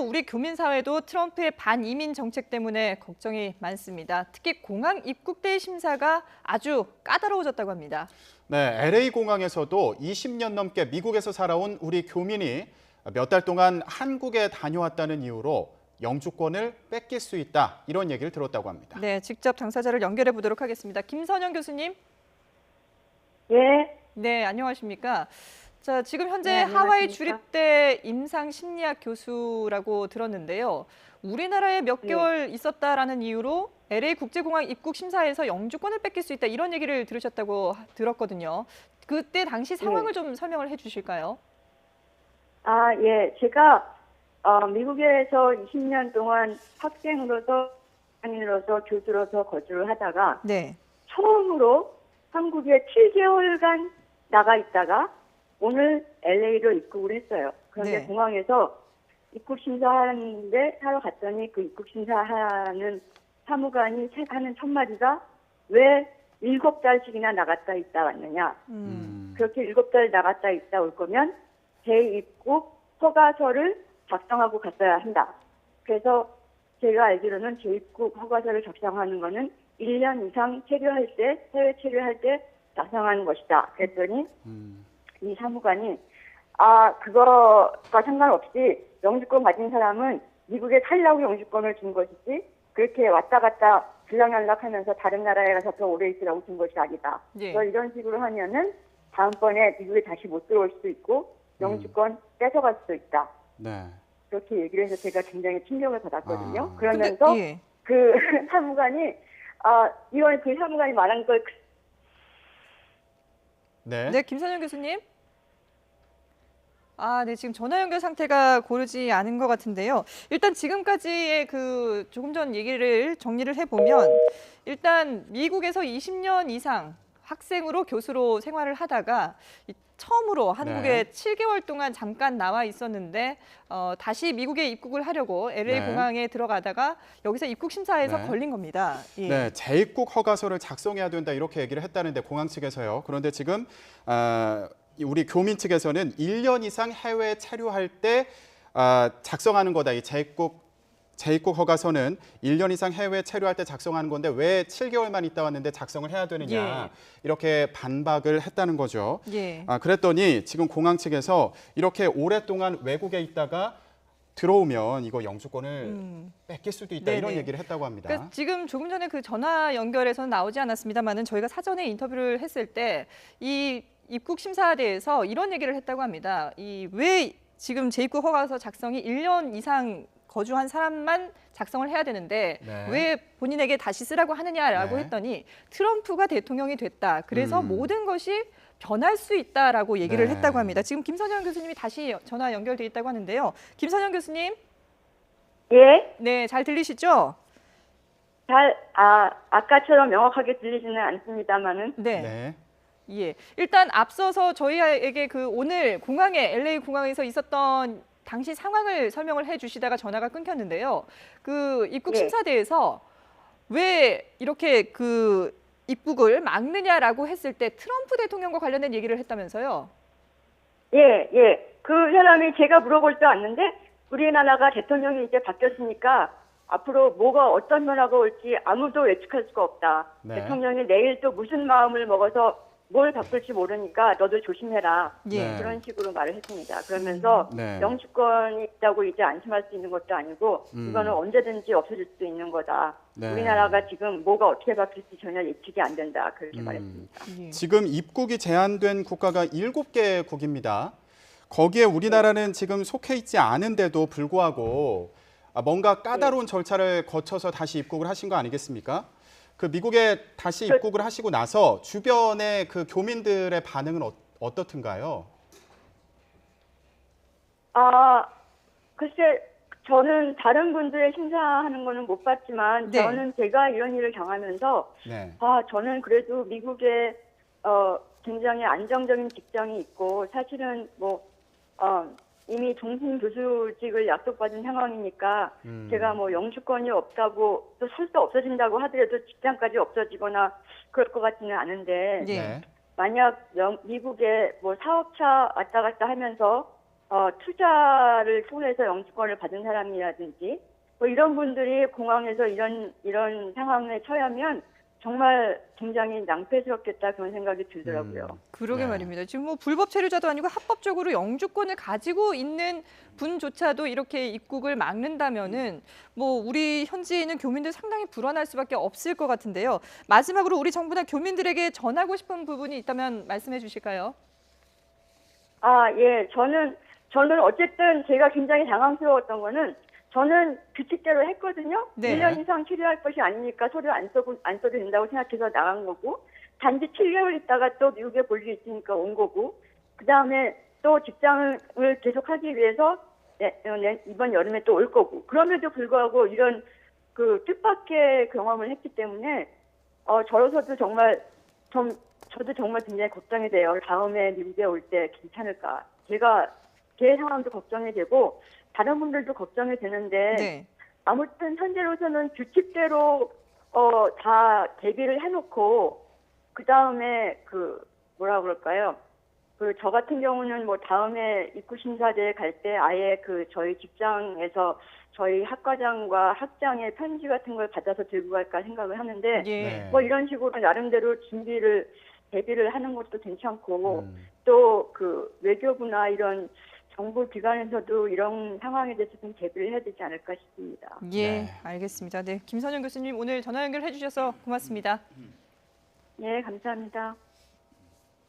우리 교민 사회도 트럼프의 반이민 정책 때문에 걱정이 많습니다. 특히 공항 입국대 심사가 아주 까다로워졌다고 합니다. 네, LA 공항에서도 20년 넘게 미국에서 살아온 우리 교민이 몇 달 동안 한국에 다녀왔다는 이유로 영주권을 뺏길 수 있다, 이런 얘기를 들었다고 합니다. 네, 직접 당사자를 연결해 보도록 하겠습니다. 김선영 교수님. 예. 네, 안녕하십니까? 자, 지금 현재 네, 하와이 안녕하십니까? 주립대 임상심리학 교수라고 들었는데요. 우리나라에 몇 네. 개월 있었다라는 이유로 LA 국제공항 입국 심사에서 영주권을 뺏길 수 있다, 이런 얘기를 들으셨다고 들었거든요. 그때 당시 상황을 좀 설명을 해주실까요? 아, 예. 제가 미국에서 20년 동안 학생으로서, 학인으로서, 교수로서 거주를 하다가 네. 처음으로 한국에 7개월간 나가 있다가 오늘 LA로 입국을 했어요. 그런데 네. 공항에서 입국 심사하는데 하러 갔더니 그 입국 심사하는 사무관이 하는 첫 마디가 왜 7달씩이나 나갔다 있다 왔느냐. 그렇게 7달 나갔다 있다 올 거면 재입국 허가서를 작성하고 갔어야 한다. 그래서 제가 알기로는 재입국 허가서를 작성하는 거는 1년 이상 체류할 때, 해외 체류할 때 작성하는 것이다. 그랬더니 이 사무관이 그거가 상관없이 영주권 가진 사람은 미국에 살려고 영주권을 준 것이지 그렇게 왔다 갔다 들락날락하면서 다른 나라에 가서 더 오래 있으라고 준 것이 아니다. 예. 그래서 이런 식으로 하면은 다음번에 미국에 다시 못 들어올 수도 있고 영주권 뺏어갈 수도 있다. 네. 그렇게 얘기를 해서 제가 굉장히 충격을 받았거든요. 아. 그러면서 근데, 예. 그 사무관이 이건 그 사무관이 말한 걸 네. 네, 김선영 교수님. 네, 지금 전화 연결 상태가 고르지 않은 것 같은데요. 일단 지금까지의 그 조금 전 얘기를 정리를 해보면, 일단 미국에서 20년 이상 학생으로 교수로 생활을 하다가 처음으로 한국에 네. 7개월 동안 잠깐 나와 있었는데 다시 미국에 입국을 하려고 LA 네. 공항에 들어가다가 여기서 입국 심사에서 네. 걸린 겁니다. 예. 네, 재입국 허가서를 작성해야 된다, 이렇게 얘기를 했다는데 공항 측에서요. 그런데 지금 우리 교민 측에서는 1년 이상 해외에 체류할 때 작성하는 거다. 이 재입국 허가서는 1년 이상 해외에 체류할 때 작성하는 건데 왜 7개월만 있다 왔는데 작성을 해야 되느냐. 예. 이렇게 반박을 했다는 거죠. 예. 그랬더니 지금 공항 측에서 이렇게 오랫동안 외국에 있다가 들어오면 이거 영주권을 뺏길 수도 있다, 네네. 이런 얘기를 했다고 합니다. 그러니까 지금 조금 전에 그 전화 연결에서는 나오지 않았습니다만은 저희가 사전에 인터뷰를 했을 때 이 입국 심사대에서 이런 얘기를 했다고 합니다. 왜 지금 재입국 허가서 작성이 1년 이상 거주한 사람만 작성을 해야 되는데 네. 왜 본인에게 다시 쓰라고 하느냐라고 네. 했더니 트럼프가 대통령이 됐다. 그래서 모든 것이 변할 수 있다라고 얘기를 네. 했다고 합니다. 지금 김선영 교수님이 다시 전화 연결돼 있다고 하는데요. 김선영 교수님, 예. 네, 잘 들리시죠? 아까처럼 명확하게 들리지는 않습니다만은 네. 네. 예. 일단 앞서서 저희에게 그 오늘 공항에 LA 공항에서 있었던 당시 상황을 설명을 해 주시다가 전화가 끊겼는데요. 그 입국 네. 심사대에서 왜 이렇게 그 입국을 막느냐라고 했을 때 트럼프 대통령과 관련된 얘기를 했다면서요. 예, 예. 그 사람이 제가 물어볼 줄 알았는데 우리나라가 대통령이 이제 바뀌었으니까 앞으로 뭐가 어떤 변화가 올지 아무도 예측할 수가 없다. 네. 대통령이 내일 또 무슨 마음을 먹어서 뭘 바꿀지 모르니까 너도 조심해라. 예. 네. 그런 식으로 말을 했습니다. 그러면서 네. 영주권이 있다고 이제 안심할 수 있는 것도 아니고 이거는 언제든지 없어질 수도 있는 거다. 네. 우리나라가 지금 뭐가 어떻게 바뀔지 전혀 예측이 안 된다. 그렇게 말했습니다. 예. 지금 입국이 제한된 국가가 7개국입니다. 거기에 우리나라는 지금 속해 있지 않은데도 불구하고 뭔가 까다로운 절차를 거쳐서 다시 입국을 하신 거 아니겠습니까? 그 미국에 다시 입국을 하시고 나서 주변의 그 교민들의 반응은 어떻든가요? 글쎄, 저는 다른 분들의 심사하는 거는 못 봤지만, 네. 저는 제가 이런 일을 당하면서, 네. 저는 그래도 미국에, 굉장히 안정적인 직장이 있고, 사실은 이미 종신 교수직을 약속받은 상황이니까, 제가 영주권이 없다고, 또 설사 없어진다고 하더라도 직장까지 없어지거나 그럴 것 같지는 않은데, 예. 네. 만약 미국에 사업차 왔다 갔다 하면서 투자를 통해서 영주권을 받은 사람이라든지 뭐 이런 분들이 공항에서 이런 상황에 처하면 정말 굉장히 낭패스럽겠다 그런 생각이 들더라고요. 그러게 네. 말입니다. 지금 뭐 불법 체류자도 아니고 합법적으로 영주권을 가지고 있는 분조차도 이렇게 입국을 막는다면은 뭐 우리 현지에 있는 교민들 상당히 불안할 수밖에 없을 것 같은데요. 마지막으로 우리 정부나 교민들에게 전하고 싶은 부분이 있다면 말씀해 주실까요? 예. 저는 어쨌든 제가 굉장히 당황스러웠던 거는 저는 규칙대로 했거든요. 네. 1년 이상 체류할 것이 아니니까 서류 안 써도 된다고 생각해서 나간 거고, 단지 7개월 있다가 또 미국에 볼 일 있으니까 온 거고, 그 다음에 또 직장을 계속하기 위해서 이번 여름에 또 올 거고, 그럼에도 불구하고 이런 그 뜻밖의 경험을 했기 때문에 저로서도 저도 정말 굉장히 걱정이 돼요. 다음에 미국에 올 때 괜찮을까. 제 상황도 걱정이 되고 다른 분들도 걱정이 되는데 네. 아무튼 현재로서는 규칙대로 다 대비를 해놓고 그 다음에 뭐라 그럴까요? 저 같은 경우는 뭐 다음에 입국 심사대에 갈 때 아예 저희 직장에서 저희 학과장과 학장의 편지 같은 걸 받아서 들고 갈까 생각을 하는데 예. 네. 뭐 이런 식으로 나름대로 대비를 하는 것도 괜찮고 또 외교부나 이런 정부 기관에서도 이런 상황에 대해서 좀 대비를 해야 되지 않을까 싶습니다. 예, 네. 알겠습니다. 네, 김선영 교수님 오늘 전화 연결해 주셔서 고맙습니다. 네, 감사합니다.